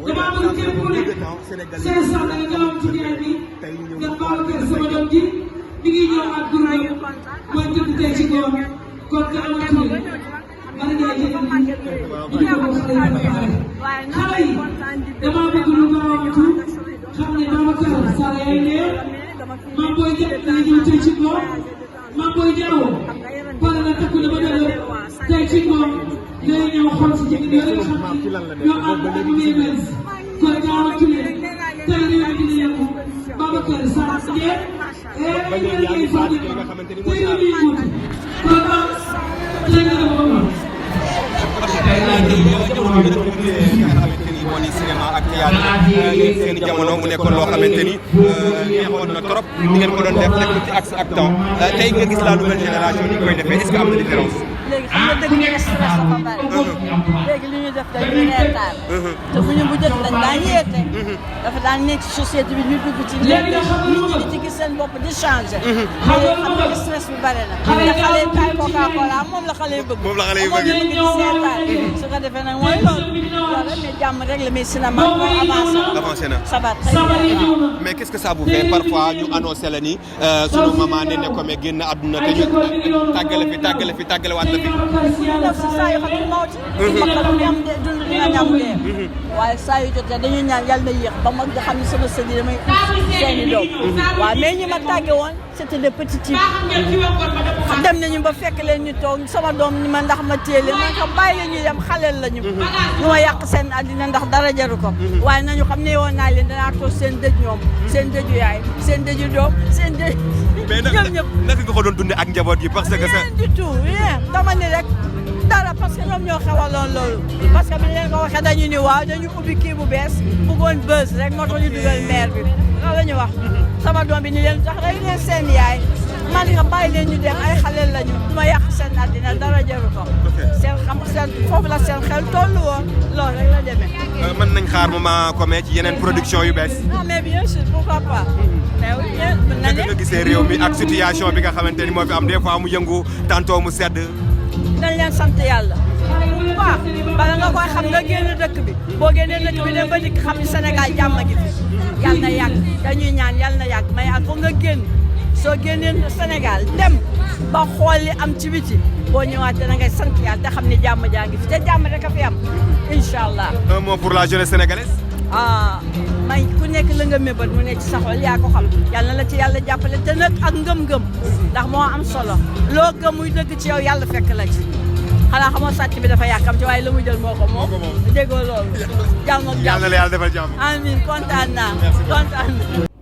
damaa bëgg képp ku nekk 500 nga joxoon ci gaay bi nga baal ko sama doom ji mi ngi ñëw ak groupe mooy tëdd tey ci góor kon nga amatul bari ngay jëgal ñu ñu ko xale yi damaa bëgg lu gaawatu xam ne Babacar Sall yaay ne Mame Boye Diao mi ngi ñëw tey ci góor Mame Boye Diao pare na takku na ba dëgër tey ci góor ngay ñëw xool si jigéen yooyu xam ne ñoo am ak Mewes kon gaawatu leen tey réew mi dina yëngu Babacar Sall ngeen ba léegi yaa ngi faat ki nga xamante ni mooy kon moo di cinéma ak théâtre seen jamono mu nekkoon loo xamante ni neexoon na trop ni ngeen ko doon def nekk ci axe ak temps tey nga gis la nouvelle génération ni koy defee est-ce que am na différence. léegi xam nga dëgg ñu stress dafa bari. léegi li ñuy def dañuy reetaan. te bu ñu bu jot dañ daan yeete. dafa daan nekk ci société bi ñu dugg ci léegi nit ñi ci gis seen bopp di changé. léegi xam nga stress bi bari na. te xale yi taay Coca-Cola moom la xale yi bëgg. moom la xale yi bëgg moom la bëgg di seetaan. su ko defee nag mooy loolu. loolu mais jàmm rek la mais cinéma avancé na. ça va très bien. mais qu'est-ce que ça vous fait parfois ñu annoncé la ni sunu maman Néné Komé génn àdduna te ñu tàggale waat la fi. def si saa yu xam ne mawti bakkan lu am dund dina ñam dee waaye saa yu jotee dañuy ñaan yàlla na yéex ba mag nga xam ne sama sëñ yi damay seeni doom waaw mais ñi ma tàgge woon c'était des petits types dem nañu ba fekk leen ñu toog sama doom ni ma ndax ma téye leen man ko bàyyi la ñuy dem xaleel lañu ñu ma yàq seen àddina ndax dara jaru ko waaye nañu xam ne woon naa leen danaa toog seen dëj ñoom seen dëju yaay seen dëju doom seen dëj ñoom ñëpp naka nga ko doon dundee ak njaboot gi parce que rien du tout rien dama ni rek dara parce que ñoom ñoo xewaloon loolu parce que bi ñu leen ko waxee dañu ni waaw dañu ubbi kii bu bees bëggoon buzz rek moo tax ñu dugal maire bi loolu la ñu wax sama doom bi ni leen tax rek leen seen yaay man nga bàyyi leen ñu dem ay xale lañu du ma yàq seen àddina dara jaru ko seen xam seen foofu la seen xel tollu woon loolu rek la demee mën nañ xaar Maman Komé ci yeneen production yu bees non mais bien sûr pourquoi pas mais oui mën na nga gisee réew mi ak situation bi nga xamante ni moo fi am des fois mu yëngu tantôt mu sedd dañ leen sant yàlla waaw bala nga koy xam nga génn dëkk bi boo génnee dëkk bi dem ba dikk xam ni Sénégal jàmm gi fi yàlla na yàgg dañuy ñaan yàlla na yàgg mais ak foog nga génn soo génnee Sénégal dem ba xool li am ci biti boo ñëwaatee da ngay sant yàlla te xam ne jàmm jaa ngi fi te jàmm rek a fi am incha allah. un mot pour la jeunesse sénégalaise. may ku nekk la nga mébét mu nekk ci sa xol yaa ko xam yàlla na la ci yàlla jàppale te nag ak ngëm-ngëm ndax moo am solo loo gëm muy dëgg ci yow yàlla fekk la ci xanaa xamoo sàcc bi dafa yàkkam ci waaye la mu jël moo ko moom déggoo loolu. jàmm ak jàmm yàlla na la yàlla defal jàmm. amiin kontaan naa kontaan naa.